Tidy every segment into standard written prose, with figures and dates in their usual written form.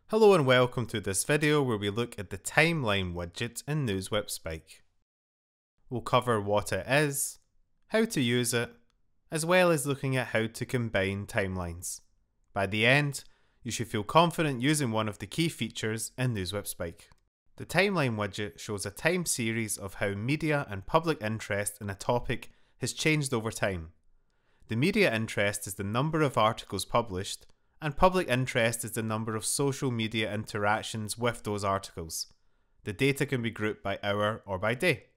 Hello and welcome to this video where we look at the timeline widget in NewsWhip Spike. We'll cover what it is, how to use it, as well as looking at how to combine timelines. By the end, you should feel confident using one of the key features in NewsWhip Spike. The timeline widget shows a time series of how media and public interest in a topic has changed over time. The media interest is the number of articles published, and public interest is the number of social media interactions with those articles. The data can be grouped by hour or by day.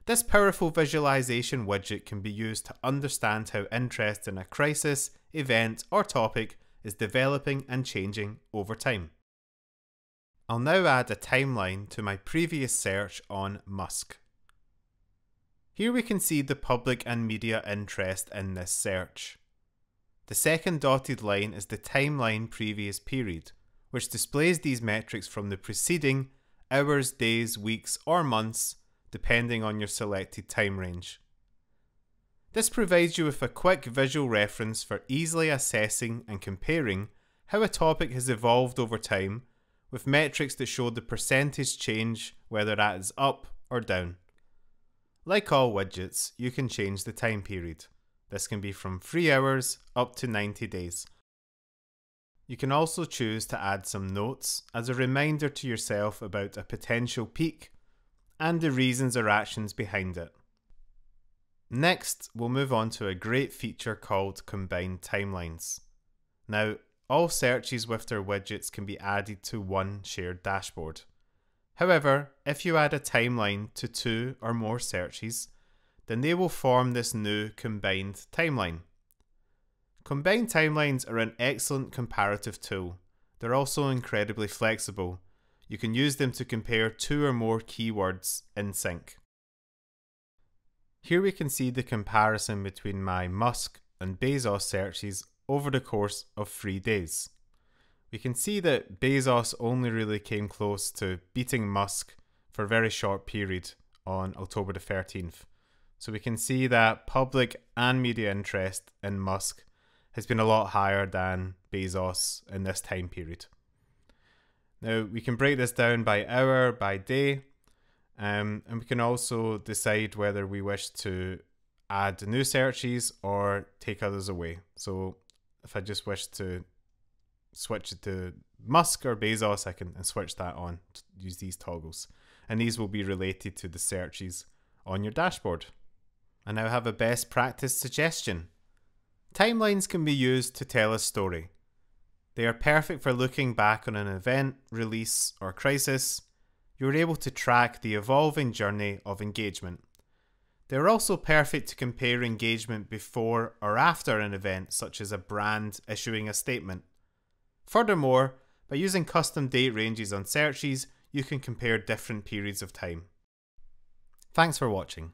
This powerful visualization widget can be used to understand how interest in a crisis, event, or topic is developing and changing over time. I'll now add a timeline to my previous search on Musk. Here we can see the public and media interest in this search. The second dotted line is the timeline previous period, which displays these metrics from the preceding hours, days, weeks, or months, depending on your selected time range. This provides you with a quick visual reference for easily assessing and comparing how a topic has evolved over time, with metrics that show the percentage change, whether that is up or down. Like all widgets, you can change the time period. This can be from 3 hours up to 90 days. You can also choose to add some notes as a reminder to yourself about a potential peak and the reasons or actions behind it. Next, we'll move on to a great feature called Combined Timelines. Now, all searches with their widgets can be added to one shared dashboard. However, if you add a timeline to 2 or more searches, then they will form this new combined timeline. Combined timelines are an excellent comparative tool. They're also incredibly flexible. You can use them to compare 2 or more keywords in sync. Here we can see the comparison between my Musk and Bezos searches over the course of 3 days. We can see that Bezos only really came close to beating Musk for a very short period on October the 13th. So we can see that public and media interest in Musk has been a lot higher than Bezos in this time period. Now we can break this down by hour, by day, and we can also decide whether we wish to add new searches or take others away. So if I just wish to switch it to Musk or Bezos, I can switch that on to use these toggles. And these will be related to the searches on your dashboard. I now have a best practice suggestion. Timelines can be used to tell a story. They are perfect for looking back on an event, release, or crisis. You're able to track the evolving journey of engagement. They are also perfect to compare engagement before or after an event, such as a brand issuing a statement. Furthermore, by using custom date ranges on searches, you can compare different periods of time. Thanks for watching.